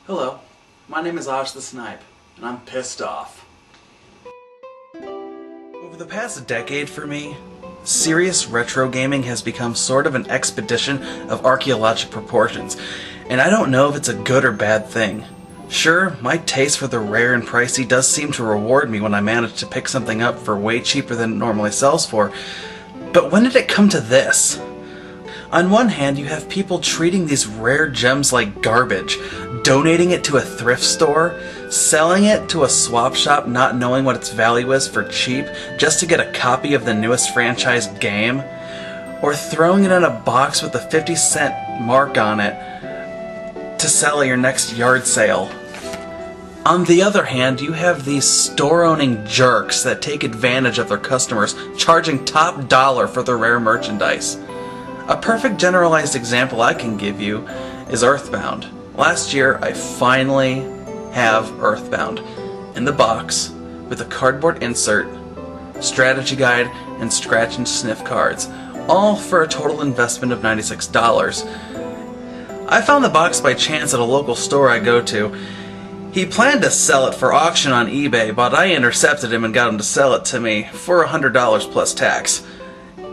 Hello, my name is the Snipe, and I'm pissed off. Over the past decade for me, serious retro gaming has become sort of an expedition of archaeologic proportions, and I don't know if it's a good or bad thing. Sure, my taste for the rare and pricey does seem to reward me when I manage to pick something up for way cheaper than it normally sells for, but when did it come to this? On one hand, you have people treating these rare gems like garbage, donating it to a thrift store, selling it to a swap shop not knowing what its value is for cheap just to get a copy of the newest franchise game, or throwing it in a box with a 50-cent mark on it to sell at your next yard sale. On the other hand, you have these store-owning jerks that take advantage of their customers, charging top dollar for their rare merchandise. A perfect generalized example I can give you is Earthbound. Last year, I finally have Earthbound in the box with a cardboard insert, strategy guide, and scratch and sniff cards, all for a total investment of $96. I found the box by chance at a local store I go to. He planned to sell it for auction on eBay, but I intercepted him and got him to sell it to me for $100 plus tax.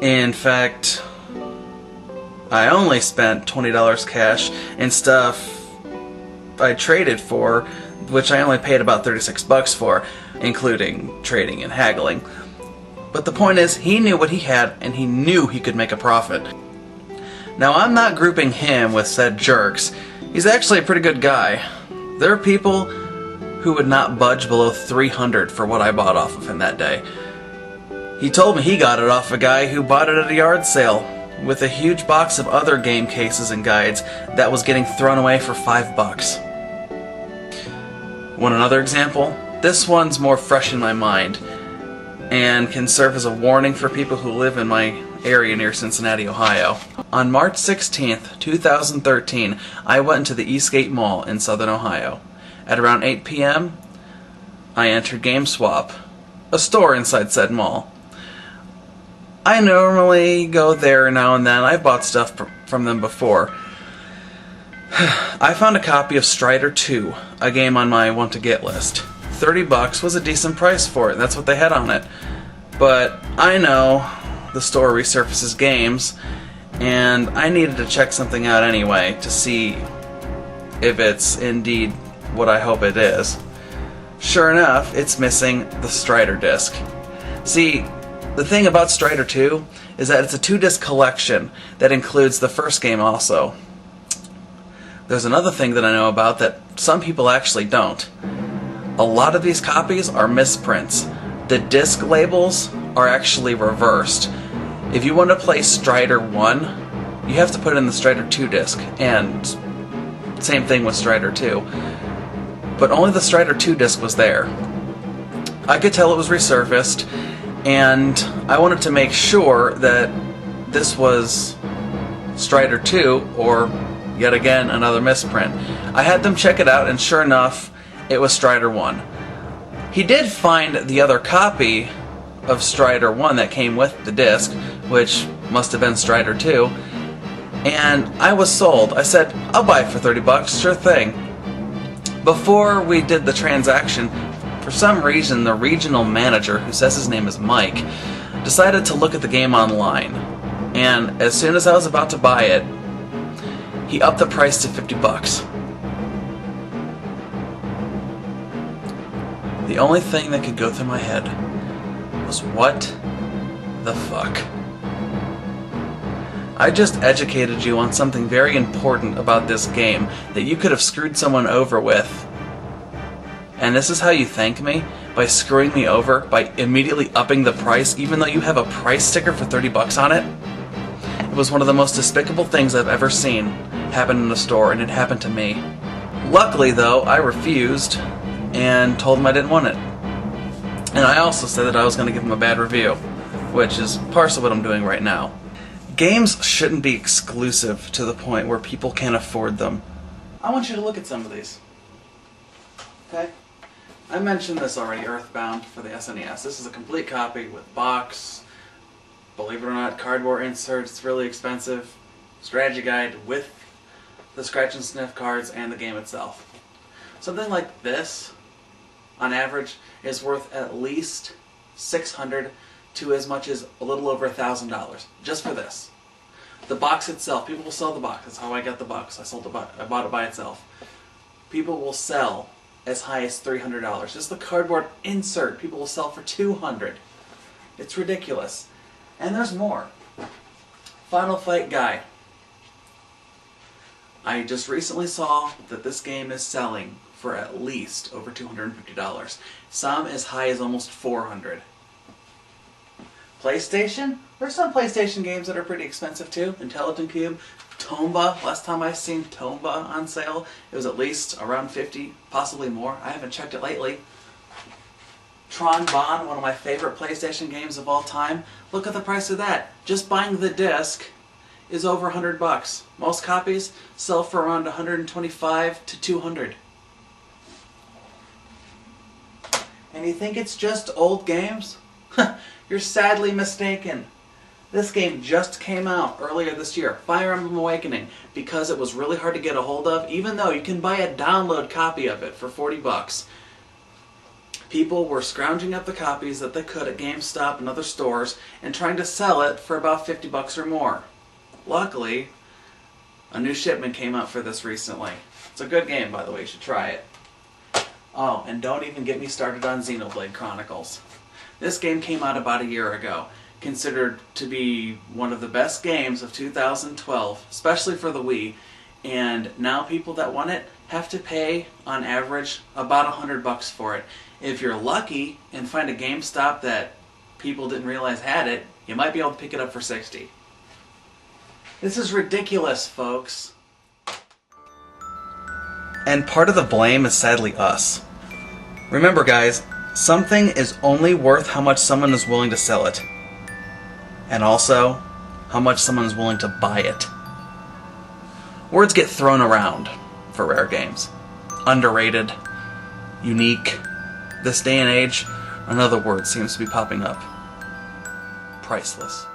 In fact, I only spent $20 cash in stuff I traded for, which I only paid about $36 for, including trading and haggling. But the point is, he knew what he had, and he knew he could make a profit. Now, I'm not grouping him with said jerks. He's actually a pretty good guy. There are people who would not budge below $300 for what I bought off of him that day. He told me he got it off a guy who bought it at a yard sale with a huge box of other game cases and guides that was getting thrown away for $5. Want another example? This one's more fresh in my mind and can serve as a warning for people who live in my area near Cincinnati, Ohio. On March 16th, 2013, I went into the Eastgate Mall in Southern Ohio. At around 8 p.m., I entered GameSwap, a store inside said mall. I normally go there now and then. I've bought stuff from them before. I found a copy of Strider 2, a game on my want-to-get list. $30 was a decent price for it. That's what they had on it. But I know the store resurfaces games, and I needed to check something out anyway to see if it's indeed what I hope it is. Sure enough, it's missing the Strider disc. See, the thing about Strider 2 is that it's a 2-disc collection that includes the first game also. There's another thing that I know about that some people actually don't. A lot of these copies are misprints. The disc labels are actually reversed. If you want to play Strider 1, you have to put in the Strider 2 disc, and same thing with Strider 2. But only the Strider 2 disc was there. I could tell it was resurfaced, and I wanted to make sure that this was Strider 2, or yet again another misprint. I had them check it out, and sure enough, it was Strider 1. He did find the other copy of Strider 1 that came with the disc, which must have been Strider 2, and I was sold. I said, I'll buy it for $30, sure thing. Before we did the transaction, for some reason, the regional manager, who says his name is Mike, decided to look at the game online. And as soon as I was about to buy it, he upped the price to $50. The only thing that could go through my head was, what the fuck? I just educated you on something very important about this game that you could have screwed someone over with. And this is how you thank me? By screwing me over, by immediately upping the price, even though you have a price sticker for $30 on it? It was one of the most despicable things I've ever seen happen in a store, and it happened to me. Luckily, though, I refused and told him I didn't want it. And I also said that I was going to give him a bad review, which is partially what I'm doing right now. Games shouldn't be exclusive to the point where people can't afford them. I want you to look at some of these. Okay? I mentioned this already, Earthbound for the SNES. This is a complete copy with box, believe it or not, cardboard inserts. It's really expensive. Strategy guide with the scratch and sniff cards and the game itself. Something like this, on average, is worth at least $600 to as much as a little over $1,000 just for this. The box itself, people will sell the box. That's how I got the box. I bought it by itself. People will sell as high as $300. Just the cardboard insert, people will sell for $200. It's ridiculous. And there's more. Final Fight Guy. I just recently saw that this game is selling for at least over $250. Some as high as almost $400. PlayStation? There's some PlayStation games that are pretty expensive too. Intelligent Cube, Tomba. Last time I seen Tomba on sale, it was at least around $50, possibly more. I haven't checked it lately. Tron Bonne, one of my favorite PlayStation games of all time. Look at the price of that. Just buying the disc is over $100. Most copies sell for around $125 to $200. And you think it's just old games? You're sadly mistaken. This game just came out earlier this year, Fire Emblem Awakening, because it was really hard to get a hold of, even though you can buy a download copy of it for $40. People were scrounging up the copies that they could at GameStop and other stores and trying to sell it for about $50 or more. Luckily, a new shipment came out for this recently. It's a good game, by the way. You should try it. Oh, and don't even get me started on Xenoblade Chronicles. This game came out about a year ago, considered to be one of the best games of 2012, especially for the Wii, and now people that want it have to pay, on average, about $100 for it. If you're lucky and find a GameStop that people didn't realize had it, you might be able to pick it up for $60. This is ridiculous, folks. And part of the blame is sadly us. Remember, guys, something is only worth how much someone is willing to sell it. And also, how much someone is willing to buy it. Words get thrown around for rare games. Underrated, unique. This day and age, another word seems to be popping up. Priceless.